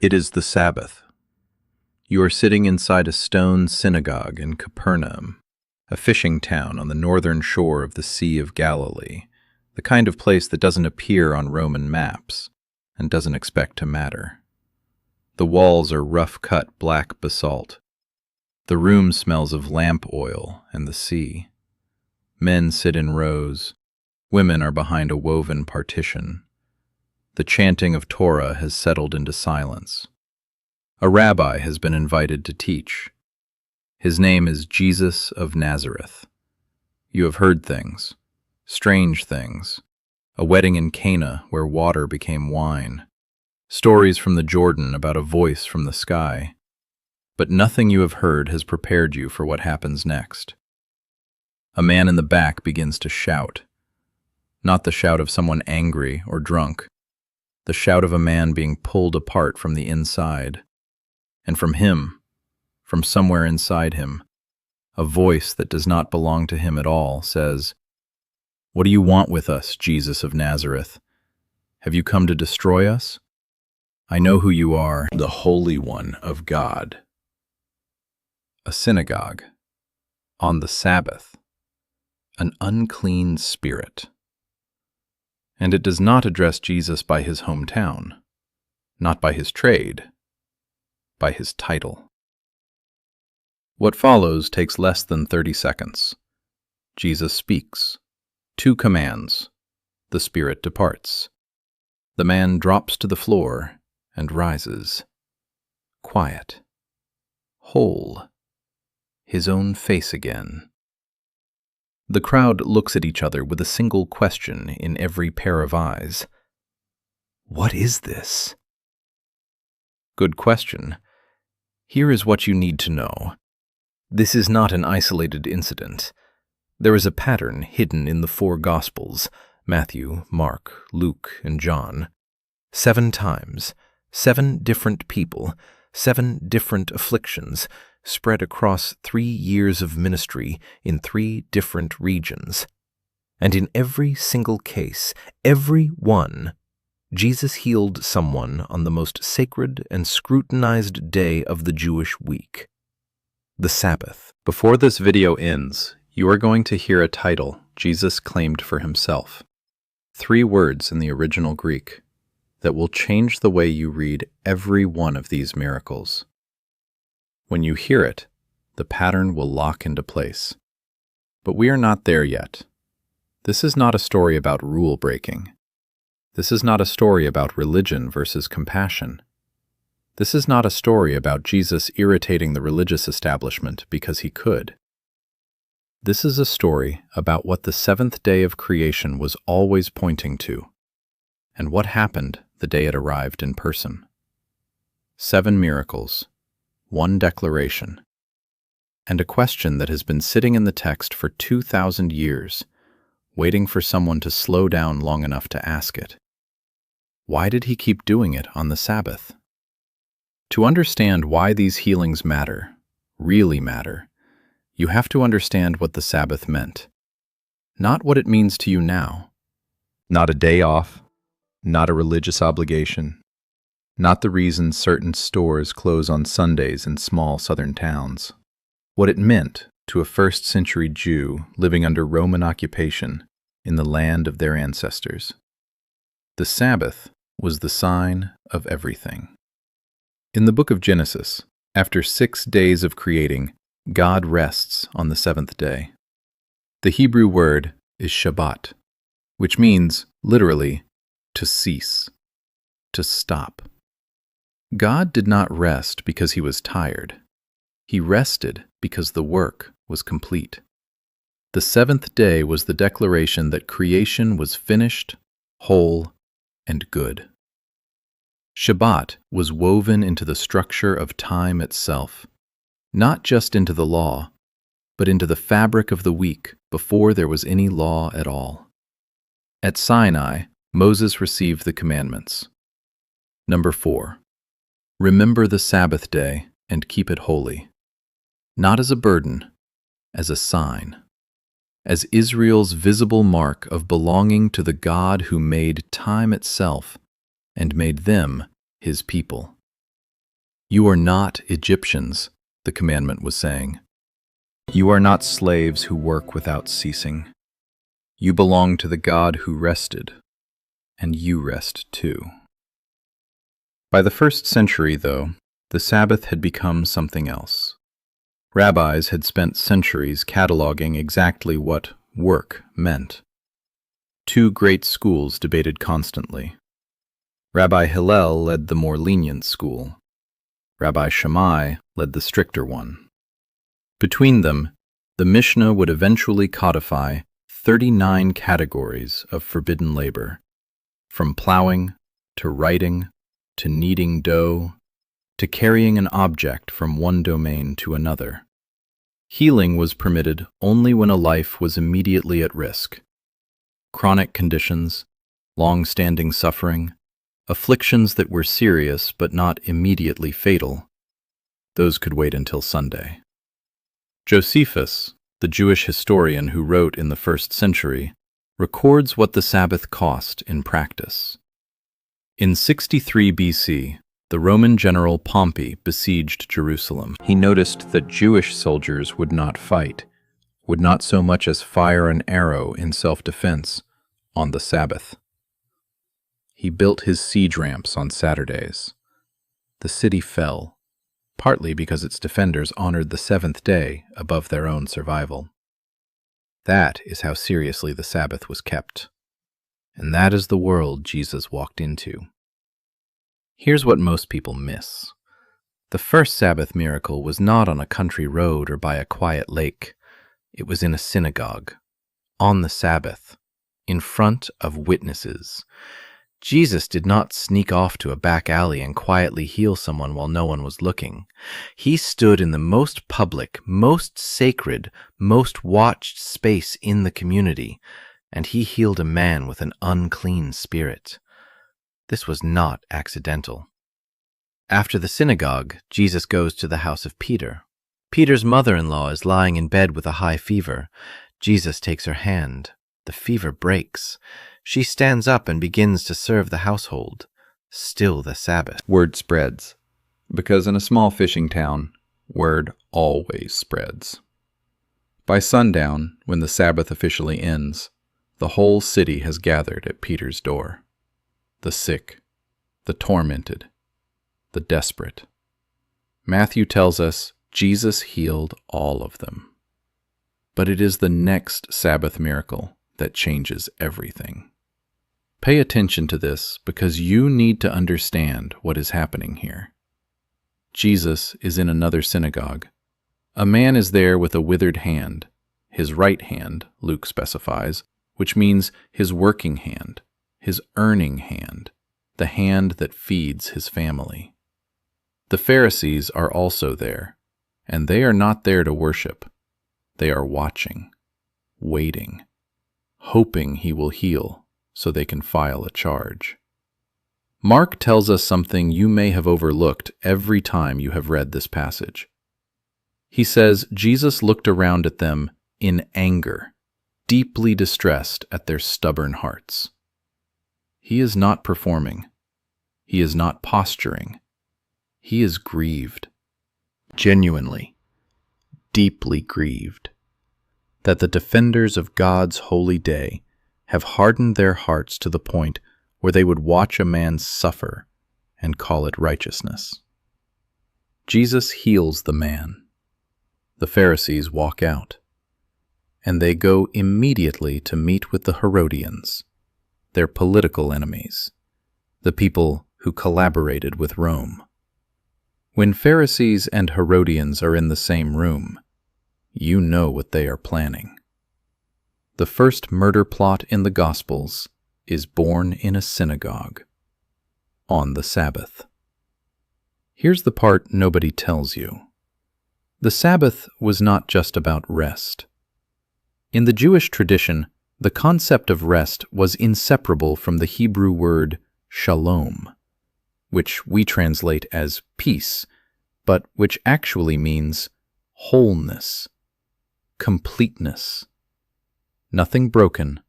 It is the Sabbath. You are sitting inside a stone synagogue in Capernaum, a fishing town on the northern shore of the Sea of Galilee, the kind of place that doesn't appear on Roman maps and doesn't expect to matter. The walls are rough-cut black basalt. The room smells of lamp oil and the sea. Men sit in rows. Women are behind a woven partition. The chanting of Torah has settled into silence. A rabbi has been invited to teach. His name is Jesus of Nazareth. You have heard things, strange things, a wedding in Cana where water became wine, stories from the Jordan about a voice from the sky. But nothing you have heard has prepared you for what happens next. A man in the back begins to shout. Not the shout of someone angry or drunk, the shout of a man being pulled apart from the inside. And from him, from somewhere inside him, a voice that does not belong to him at all says, "What do you want with us, Jesus of Nazareth? Have you come to destroy us? I know who you are, the Holy One of God." A synagogue. On the Sabbath. An unclean spirit. And it does not address Jesus by his hometown, not by his trade, by his title. What follows takes less than 30 seconds. Jesus speaks. 2 commands. The spirit departs. The man drops to the floor and rises. Quiet. Whole. His own face again. The crowd looks at each other with a single question in every pair of eyes. What is this? Good question. Here is what you need to know. This is not an isolated incident. There is a pattern hidden in the 4 Gospels, Matthew, Mark, Luke, and John. 7 times, 7 different people, 7 different afflictions, spread across 3 years of ministry in 3 different regions. And in every single case, every one, Jesus healed someone on the most sacred and scrutinized day of the Jewish week, the Sabbath. Before this video ends, you are going to hear a title Jesus claimed for himself. 3 words in the original Greek that will change the way you read every one of these miracles. When you hear it, the pattern will lock into place. But we are not there yet. This is not a story about rule breaking. This is not a story about religion versus compassion. This is not a story about Jesus irritating the religious establishment because he could. This is a story about what the 7th day of creation was always pointing to, and what happened the day it arrived in person. 7 miracles, 1 declaration, and a question that has been sitting in the text for 2,000 years, waiting for someone to slow down long enough to ask it. Why did he keep doing it on the Sabbath? To understand why these healings matter, really matter, you have to understand what the Sabbath meant. Not what it means to you now. Not a day off, not a religious obligation, not the reason certain stores close on Sundays in small southern towns. What it meant to a first-century Jew living under Roman occupation in the land of their ancestors. The Sabbath was the sign of everything. In the book of Genesis, after 6 days of creating, God rests on the 7th day. The Hebrew word is Shabbat, which means, literally, to cease, to stop. God did not rest because he was tired. He rested because the work was complete. The 7th day was the declaration that creation was finished, whole, and good. Shabbat was woven into the structure of time itself, not just into the law, but into the fabric of the week before there was any law at all. At Sinai, Moses received the commandments. Number 4. Remember the Sabbath day and keep it holy. Not as a burden, as a sign. As Israel's visible mark of belonging to the God who made time itself and made them his people. You are not Egyptians, the commandment was saying. You are not slaves who work without ceasing. You belong to the God who rested, and you rest too. By the 1st century, though, the Sabbath had become something else. Rabbis had spent centuries cataloging exactly what work meant. 2 great schools debated constantly. Rabbi Hillel led the more lenient school. Rabbi Shammai led the stricter one. Between them, the Mishnah would eventually codify 39 categories of forbidden labor, from plowing to writing to kneading dough to carrying an object from one domain to another. Healing was permitted only when a life was immediately at risk. Chronic conditions, long-standing suffering, afflictions that were serious but not immediately fatal, those could wait until Sunday. Josephus, the Jewish historian who wrote in the 1st century, records what the Sabbath cost in practice. In 63 BC, the Roman general Pompey besieged Jerusalem. He noticed that Jewish soldiers would not fight, would not so much as fire an arrow in self-defense on the Sabbath. He built his siege ramps on Saturdays. The city fell, partly because its defenders honored the 7th day above their own survival. That is how seriously the Sabbath was kept. And that is the world Jesus walked into. Here's what most people miss. The first Sabbath miracle was not on a country road or by a quiet lake. It was in a synagogue, on the Sabbath, in front of witnesses. Jesus did not sneak off to a back alley and quietly heal someone while no one was looking. He stood in the most public, most sacred, most watched space in the community, and he healed a man with an unclean spirit. This was not accidental. After the synagogue, Jesus goes to the house of Peter. Peter's mother-in-law is lying in bed with a high fever. Jesus takes her hand. The fever breaks. She stands up and begins to serve the household. Still the Sabbath. Word spreads, because in a small fishing town, word always spreads. By sundown, when the Sabbath officially ends, the whole city has gathered at Peter's door. The sick, the tormented, the desperate. Matthew tells us Jesus healed all of them. But it is the next Sabbath miracle that changes everything. Pay attention to this because you need to understand what is happening here. Jesus is in another synagogue. A man is there with a withered hand, his right hand, Luke specifies, which means his working hand, his earning hand, the hand that feeds his family. The Pharisees are also there, and they are not there to worship. They are watching, waiting, hoping he will heal so they can file a charge. Mark tells us something you may have overlooked every time you have read this passage. He says Jesus looked around at them in anger, deeply distressed at their stubborn hearts. He is not performing. He is not posturing. He is grieved, genuinely, deeply grieved, that the defenders of God's holy day have hardened their hearts to the point where they would watch a man suffer and call it righteousness. Jesus heals the man. The Pharisees walk out, and they go immediately to meet with the Herodians, their political enemies, the people who collaborated with Rome. When Pharisees and Herodians are in the same room, you know what they are planning. The first murder plot in the Gospels is born in a synagogue, on the Sabbath. Here's the part nobody tells you. The Sabbath was not just about rest. In the Jewish tradition, the concept of rest was inseparable from the Hebrew word shalom, which we translate as peace, but which actually means wholeness, completeness. Nothing broken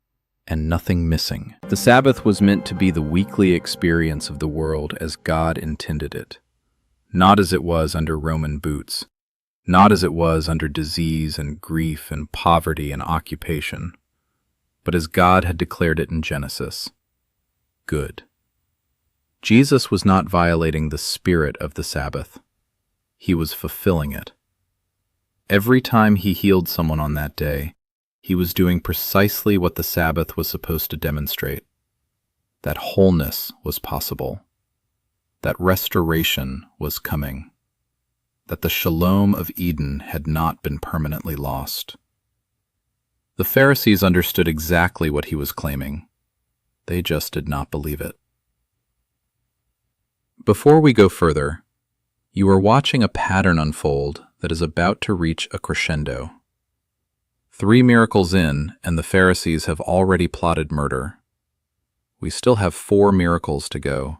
and nothing missing. The Sabbath was meant to be the weekly experience of the world as God intended it. not as it was under Roman boots, not as it was under disease and grief and poverty and occupation, but as God had declared it in Genesis, good. Jesus was not violating the spirit of the Sabbath. He was fulfilling it. Every time he healed someone on that day, he was doing precisely what the Sabbath was supposed to demonstrate. That wholeness was possible. That restoration was coming. That the shalom of Eden had not been permanently lost. The Pharisees understood exactly what he was claiming. They just did not believe it. Before we go further, you are watching a pattern unfold that is about to reach a crescendo. 3 miracles in, and the Pharisees have already plotted murder. We still have 4 miracles to go,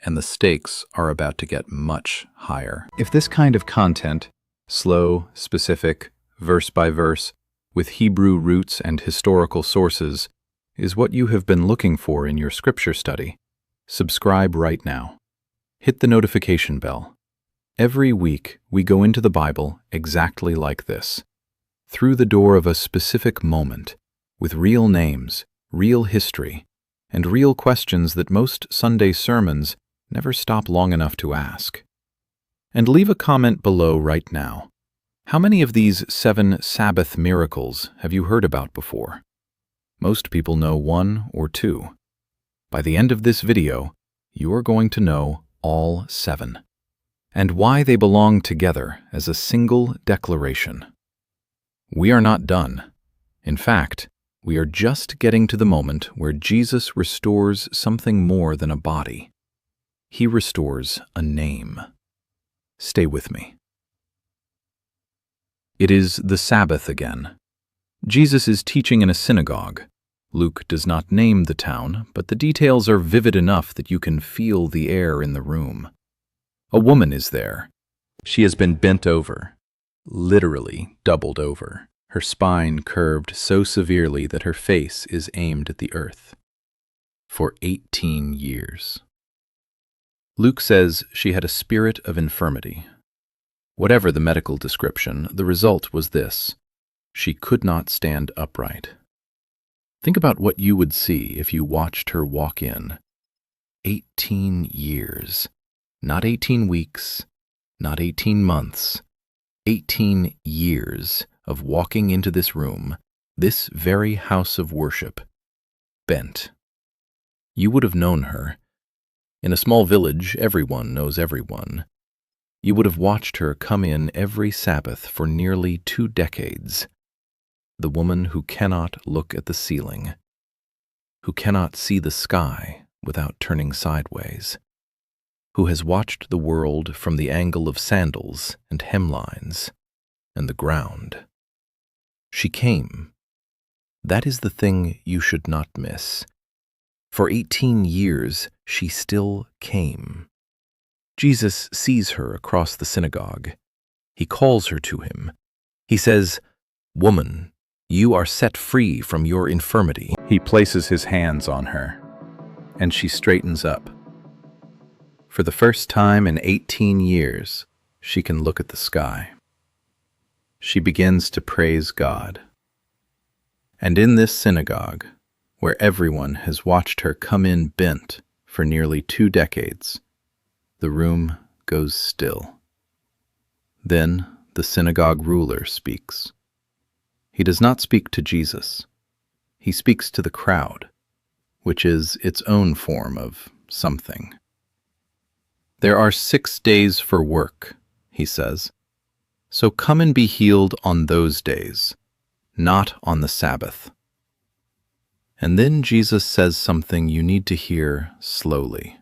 and the stakes are about to get much higher. If this kind of content, slow, specific, verse by verse, with Hebrew roots and historical sources, is what you have been looking for in your scripture study, subscribe right now. Hit the notification bell. Every week, we go into the Bible exactly like this, through the door of a specific moment, with real names, real history, and real questions that most Sunday sermons never stop long enough to ask. And leave a comment below right now. How many of these 7 Sabbath miracles have you heard about before? Most people know 1 or 2. By the end of this video, you are going to know all 7, and why they belong together as a single declaration. We are not done. In fact, we are just getting to the moment where Jesus restores something more than a body. He restores a name. Stay with me. It is the Sabbath again. Jesus is teaching in a synagogue. Luke does not name the town, but the details are vivid enough that you can feel the air in the room. A woman is there. She has been bent over, literally doubled over, her spine curved so severely that her face is aimed at the earth. For 18 years. Luke says she had a spirit of infirmity. Whatever the medical description, the result was this: she could not stand upright. Think about what you would see if you watched her walk in. 18 years. Not 18 weeks, not 18 months. 18 years of walking into this room, this very house of worship, bent. You would have known her. In a small village, everyone knows everyone. You would have watched her come in every Sabbath for nearly 2 decades. The woman who cannot look at the ceiling, who cannot see the sky without turning sideways, who has watched the world from the angle of sandals and hemlines and the ground. She came. That is the thing you should not miss. For 18 years, she still came. Jesus sees her across the synagogue. He calls her to him. He says, "Woman, you are set free from your infirmity." He places his hands on her, and she straightens up. For the first time in 18 years, she can look at the sky. She begins to praise God. And in this synagogue, where everyone has watched her come in bent for nearly 2 decades, the room goes still. Then the synagogue ruler speaks. He does not speak to Jesus. He speaks to the crowd, which is its own form of something. There are 6 days for work, he says. So come and be healed on those days, not on the Sabbath. And then Jesus says something you need to hear slowly.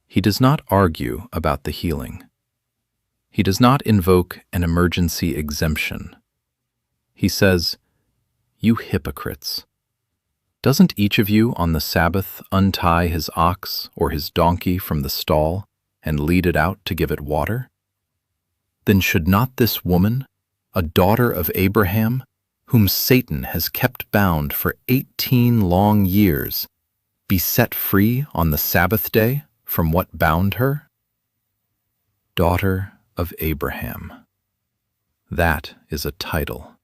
He does not argue about the healing. He does not invoke an emergency exemption. He says, "You hypocrites. Doesn't each of you on the Sabbath untie his ox or his donkey from the stall and lead it out to give it water? Then should not this woman, a daughter of Abraham, whom Satan has kept bound for 18 long years, be set free on the Sabbath day from what bound her?" daughter of Abraham. That is a title,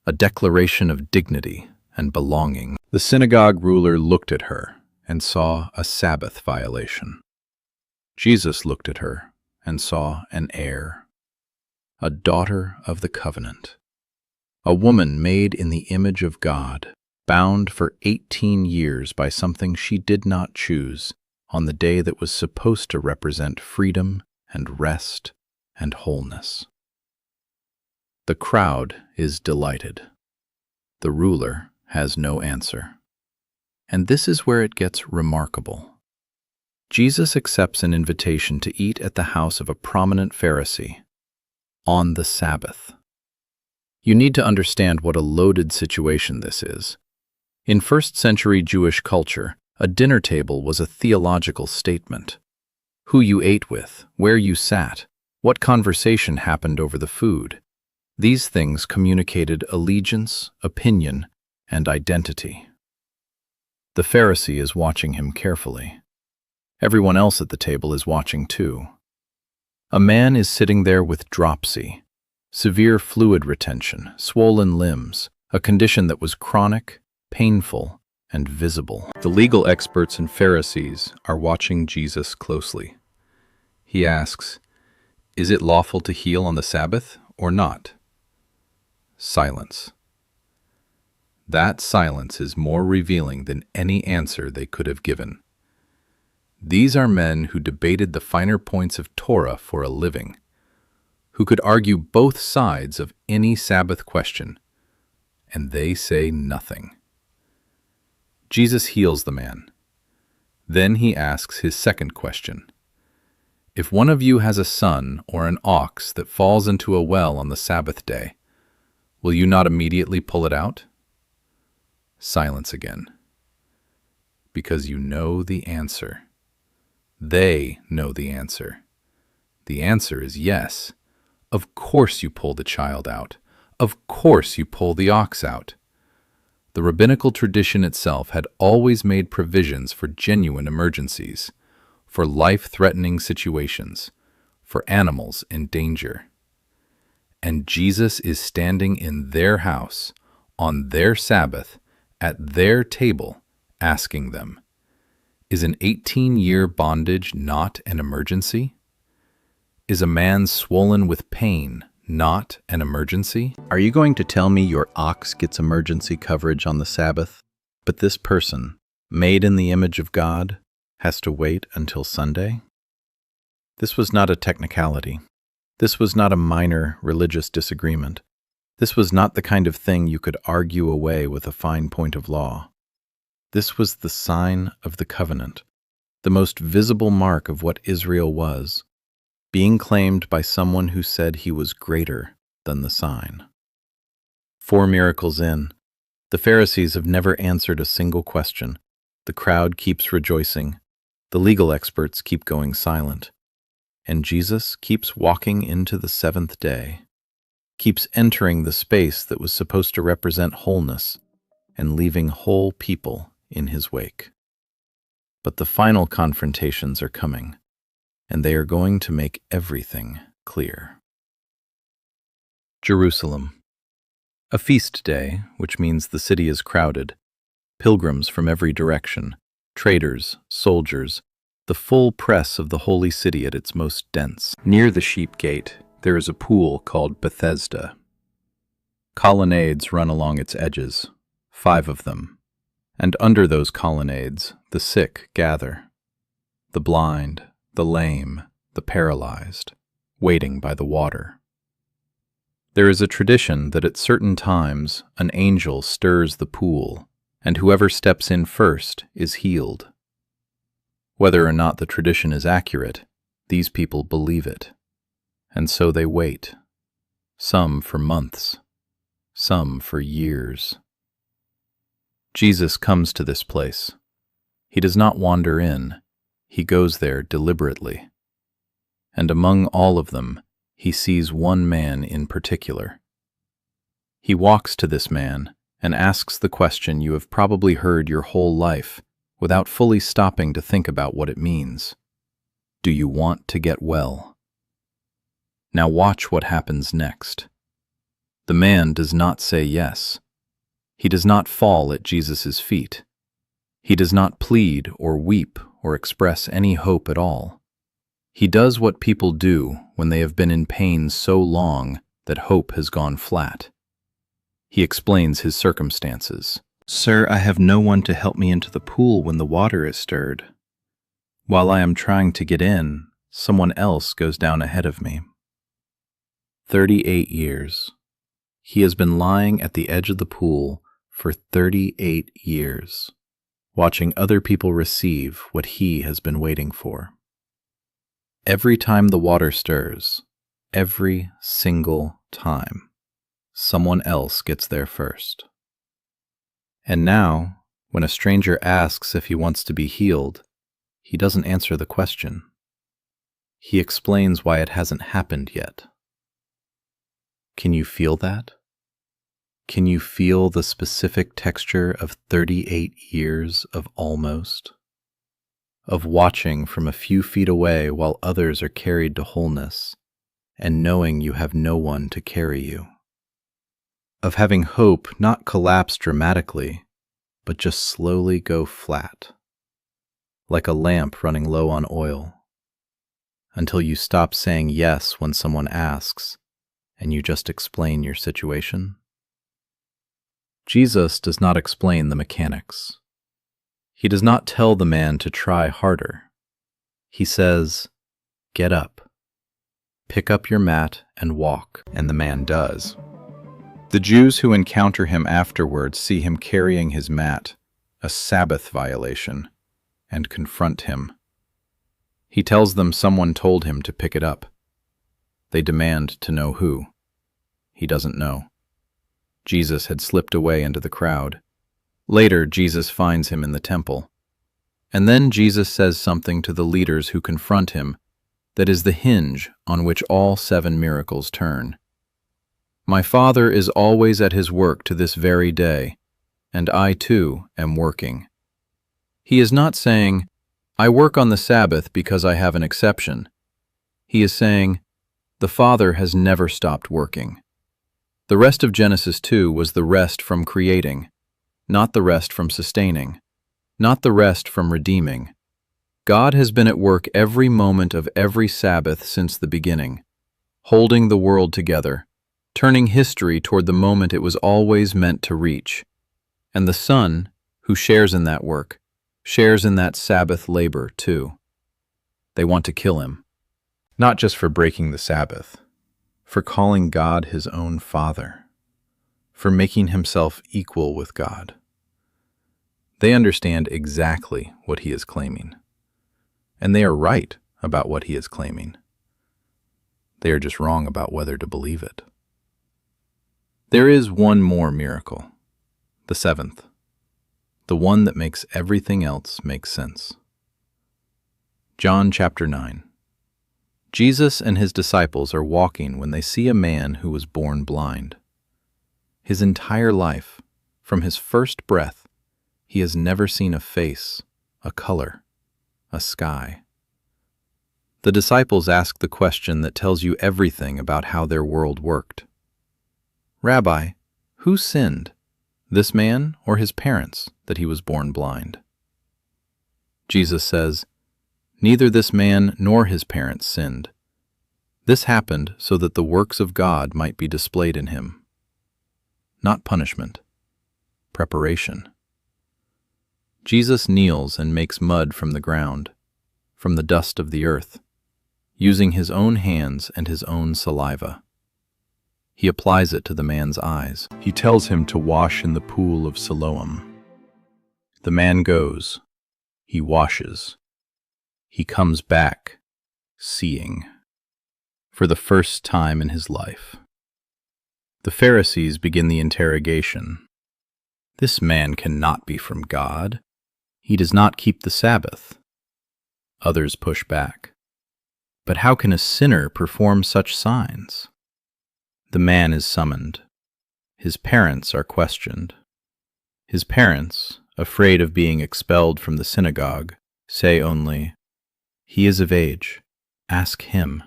a declaration of dignity and belonging. The synagogue ruler looked at her and saw a Sabbath violation. Jesus looked at her and saw an heir, a daughter of the covenant, a woman made in the image of God, bound for 18 years by something she did not choose on the day that was supposed to represent freedom and rest and wholeness. The crowd is delighted. The ruler has no answer. And this is where it gets remarkable. Jesus accepts an invitation to eat at the house of a prominent Pharisee on the Sabbath. You need to understand what a loaded situation this is. In first-century Jewish culture, a dinner table was a theological statement. Who you ate with, where you sat, what conversation happened over the food. These things communicated allegiance, opinion, and identity. The Pharisee is watching him carefully. Everyone else at the table is watching too. A man is sitting there with dropsy, severe fluid retention, swollen limbs, a condition that was chronic, painful, and visible. The legal experts and Pharisees are watching Jesus closely. He asks, "Is it lawful to heal on the Sabbath or not?" Silence. That silence is more revealing than any answer they could have given. These are men who debated the finer points of Torah for a living, who could argue both sides of any Sabbath question, and they say nothing. Jesus heals the man. Then he asks his second question. If one of you has a son or an ox that falls into a well on the Sabbath day, will you not immediately pull it out? Silence again. Because you know the answer. They know the answer. The answer is yes. Of course you pull the child out. Of course you pull the ox out. The rabbinical tradition itself had always made provisions for genuine emergencies, for life-threatening situations, for animals in danger. And Jesus is standing in their house, on their Sabbath, at their table, asking them, is an 18-year bondage not an emergency? Is a man swollen with pain not an emergency? Are you going to tell me your ox gets emergency coverage on the Sabbath, but this person, made in the image of God, has to wait until Sunday? This was not a technicality. This was not a minor religious disagreement. This was not the kind of thing you could argue away with a fine point of law. This was the sign of the covenant, the most visible mark of what Israel was, being claimed by someone who said he was greater than the sign. 4 miracles in, the Pharisees have never answered a single question. The crowd keeps rejoicing. The legal experts keep going silent. And Jesus keeps walking into the 7th day, keeps entering the space that was supposed to represent wholeness and leaving whole people in his wake. But the final confrontations are coming, and they are going to make everything clear. Jerusalem. A feast day, which means the city is crowded. Pilgrims from every direction, traders, soldiers, the full press of the holy city at its most dense. Near the sheep gate, there is a pool called Bethesda. Colonnades run along its edges, 5 of them, and under those colonnades the sick gather, the blind, the lame, the paralyzed, waiting by the water. There is a tradition that at certain times an angel stirs the pool, and whoever steps in first is healed. Whether or not the tradition is accurate, these people believe it, and so they wait, some for months, some for years. Jesus comes to this place. He does not wander in, he goes there deliberately. And among all of them, he sees one man in particular. He walks to this man and asks the question you have probably heard your whole life without fully stopping to think about what it means. Do you want to get well? Now watch what happens next. The man does not say yes. He does not fall at Jesus' feet. He does not plead or weep or express any hope at all. He does what people do when they have been in pain so long that hope has gone flat. He explains his circumstances. "Sir, I have no one to help me into the pool when the water is stirred. While I am trying to get in, someone else goes down ahead of me." 38 years. He has been lying at the edge of the pool for 38 years, watching other people receive what he has been waiting for. Every time the water stirs, every single time, someone else gets there first. And now, when a stranger asks if he wants to be healed, he doesn't answer the question. He explains why it hasn't happened yet. Can you feel that? Can you feel the specific texture of 38 years of almost? Of watching from a few feet away while others are carried to wholeness, and knowing you have no one to carry you. Of having hope not collapse dramatically, but just slowly go flat, like a lamp running low on oil, until you stop saying yes when someone asks, and you just explain your situation. Jesus does not explain the mechanics. He does not tell the man to try harder. He says, "Get up, pick up your mat and walk," and the man does. The Jews who encounter him afterwards see him carrying his mat, a Sabbath violation, and confront him. He tells them someone told him to pick it up. They demand to know who. He doesn't know. Jesus had slipped away into the crowd. Later, Jesus finds him in the temple. And then Jesus says something to the leaders who confront him that is the hinge on which all 7 miracles turn. "My Father is always at his work to this very day, and I too am working." He is not saying, "I work on the Sabbath because I have an exception." He is saying, "The Father has never stopped working." The rest of Genesis 2 was the rest from creating, not the rest from sustaining, not the rest from redeeming. God has been at work every moment of every Sabbath since the beginning, holding the world together, turning history toward the moment it was always meant to reach. And the Son, who shares in that work, shares in that Sabbath labor too. They want to kill him, not just for breaking the Sabbath, for calling God his own Father, for making himself equal with God. They understand exactly what he is claiming, and they are right about what he is claiming. They are just wrong about whether to believe it. There is one more miracle, the 7th, the one that makes everything else make sense. John chapter 9. Jesus and his disciples are walking when they see a man who was born blind. His entire life, from his first breath, he has never seen a face, a color, a sky. The disciples ask the question that tells you everything about how their world worked. "Rabbi, who sinned, this man or his parents, that he was born blind?" Jesus says, "Neither this man nor his parents sinned. This happened so that the works of God might be displayed in him." Not punishment, preparation. Jesus kneels and makes mud from the ground, from the dust of the earth, using his own hands and his own saliva. He applies it to the man's eyes. He tells him to wash in the pool of Siloam. The man goes. He washes. He comes back, seeing, for the first time in his life. The Pharisees begin the interrogation. "This man cannot be from God. He does not keep the Sabbath." Others push back. "But how can a sinner perform such signs?" The man is summoned. His parents are questioned. His parents, afraid of being expelled from the synagogue, say only, "He is of age. Ask him."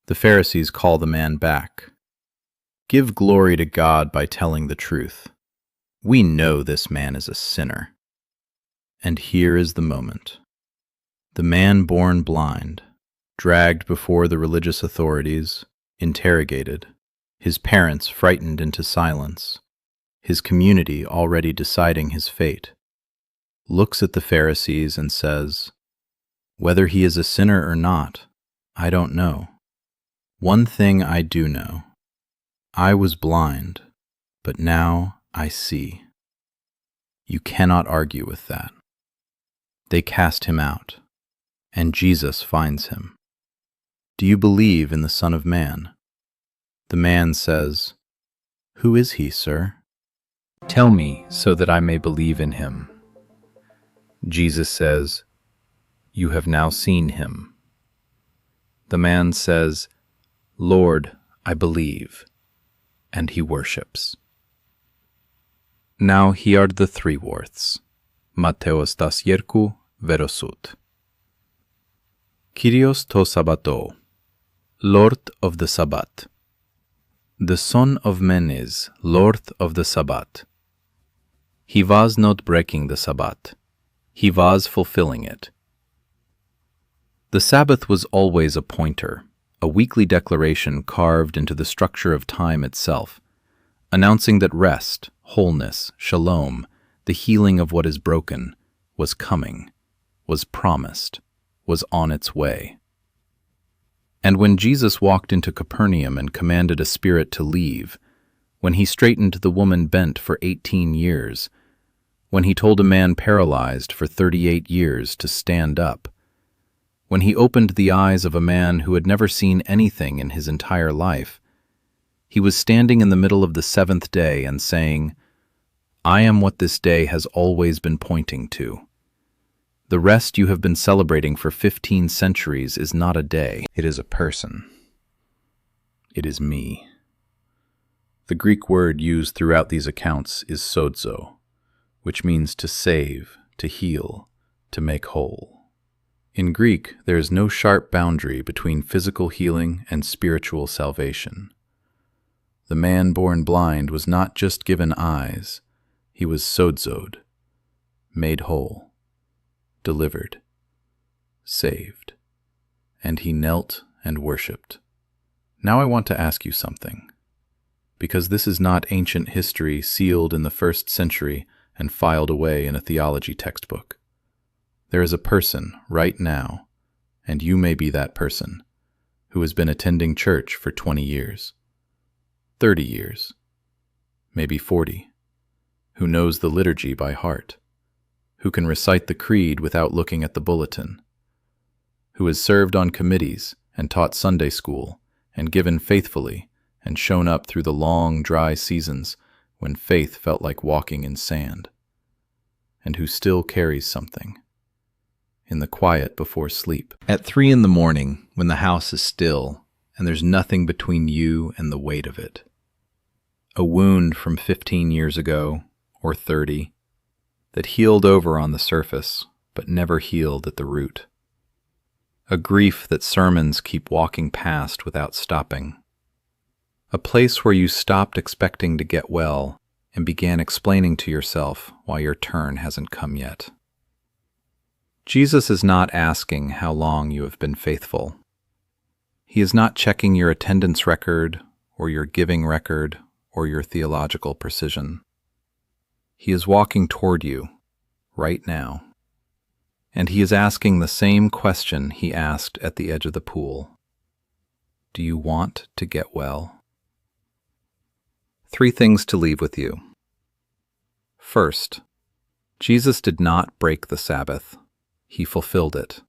The Pharisees call the man back. Give glory to God by telling the truth. We know this man is a sinner. And here is the moment. The man born blind, dragged before the religious authorities, interrogated, his parents frightened into silence, his community already deciding his fate, looks at the Pharisees and says, "Whether he is a sinner or not, I don't know. One thing I do know. I was blind, but now I see." You cannot argue with that. They cast him out, and Jesus finds him. "Do you believe in the Son of Man?" The man says, "Who is he, sir?" "Tell me so that I may believe in him." Jesus says, "You have now seen him." The man says, "Lord, I believe," and he worships. Now here are the three worths. Mattheos tas ierku verosut. Kyrios to Sabbato, Lord of the Sabbath. The Son of Man is Lord of the Sabbath. He was not breaking the Sabbath. He was fulfilling it. The Sabbath was always a pointer, a weekly declaration carved into the structure of time itself, announcing that rest, wholeness, shalom, the healing of what is broken, was coming, was promised, was on its way. And when Jesus walked into Capernaum and commanded a spirit to leave, when he straightened the woman bent for 18 years, when he told a man paralyzed for 38 years to stand up, when he opened the eyes of a man who had never seen anything in his entire life, he was standing in the middle of the seventh day and saying, "I am what this day has always been pointing to. The rest you have been celebrating for 15 centuries is not a day, it is a person. It is me." The Greek word used throughout these accounts is sozo, which means to save, to heal, to make whole. In Greek, there is no sharp boundary between physical healing and spiritual salvation. The man born blind was not just given eyes, he was sozoed, made whole, delivered, saved, and he knelt and worshipped. Now I want to ask you something, because this is not ancient history sealed in the 1st century and filed away in a theology textbook. There is a person right now, and you may be that person, who has been attending church for 20 years, 30 years, maybe 40, who knows the liturgy by heart, who can recite the creed without looking at the bulletin, who has served on committees and taught Sunday school and given faithfully and shown up through the long, dry seasons when faith felt like walking in sand, and who still carries something in the quiet before sleep. At 3 in the morning, when the house is still and there's nothing between you and the weight of it. A wound from 15 years ago, or 30, that healed over on the surface, but never healed at the root. A grief that sermons keep walking past without stopping. A place where you stopped expecting to get well and began explaining to yourself why your turn hasn't come yet. Jesus is not asking how long you have been faithful. He is not checking your attendance record or your giving record or your theological precision. He is walking toward you, right now, and he is asking the same question he asked at the edge of the pool. Do you want to get well? 3 things to leave with you. First, Jesus did not break the Sabbath. He fulfilled it.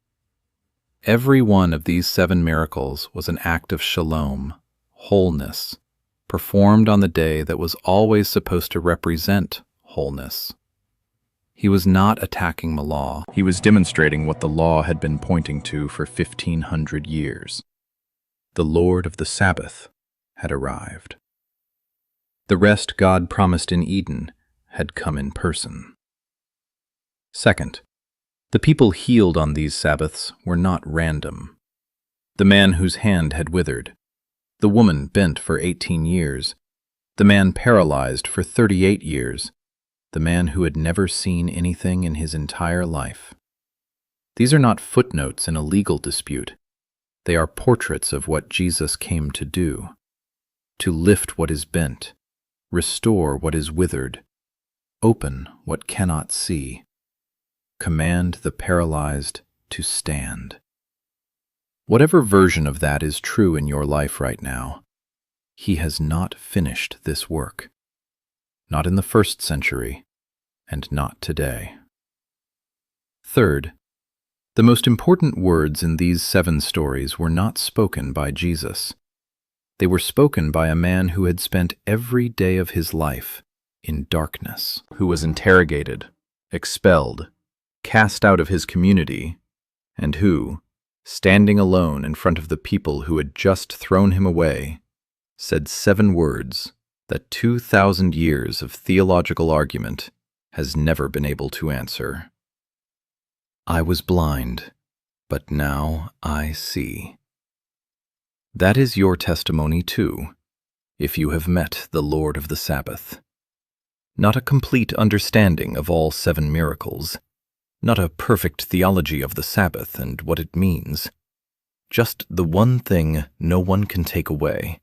Every one of these 7 miracles was an act of shalom, wholeness, performed on the day that was always supposed to represent wholeness. He was not attacking the law. He was demonstrating what the law had been pointing to for 1,500 years. The Lord of the Sabbath had arrived. The rest God promised in Eden had come in person. Second, the people healed on these Sabbaths were not random. the man whose hand had withered, the woman bent for 18 years, the man paralyzed for 38 years, the man who had never seen anything in his entire life. These are not footnotes in a legal dispute. They are portraits of what Jesus came to do: to lift what is bent, restore what is withered, open what cannot see, command the paralyzed to stand. Whatever version of that is true in your life right now, He has not finished this work. Not in the 1st century, and not today. Third, the most important words in these 7 stories were not spoken by Jesus. They were spoken by a man who had spent every day of his life in darkness, who was interrogated, expelled, cast out of his community, and who, standing alone in front of the people who had just thrown him away, said 7 words that 2,000 years of theological argument has never been able to answer. I was blind, but now I see. That is your testimony too, if you have met the Lord of the Sabbath. Not a complete understanding of all 7 miracles, not a perfect theology of the Sabbath and what it means, just the one thing no one can take away: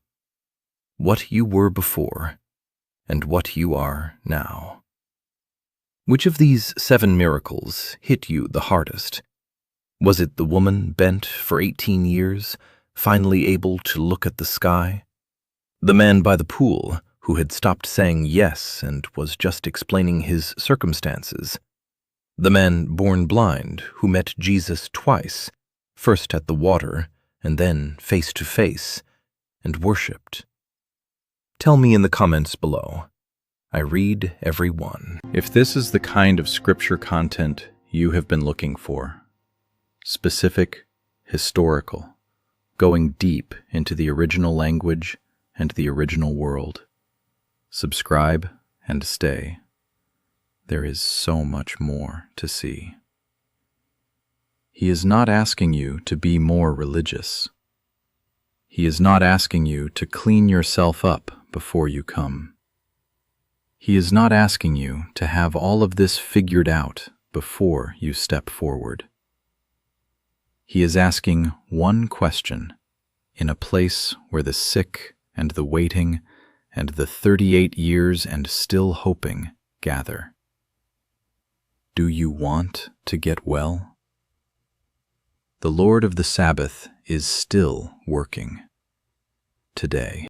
what you were before and what you are now. Which of these 7 miracles hit you the hardest? Was it the woman bent for 18 years, finally able to look at the sky? The man by the pool who had stopped saying yes and was just explaining his circumstances? The man born blind who met Jesus twice, first at the water and then face to face, and worshipped? Tell me in the comments below. I read every one. If this is the kind of scripture content you have been looking for, specific, historical, going deep into the original language and the original world, subscribe and stay. There is so much more to see. He is not asking you to be more religious. He is not asking you to clean yourself up before you come. He is not asking you to have all of this figured out before you step forward. He is asking one question in a place where the sick and the waiting and the 38 years and still hoping gather. Do you want to get well? The Lord of the Sabbath is still working today.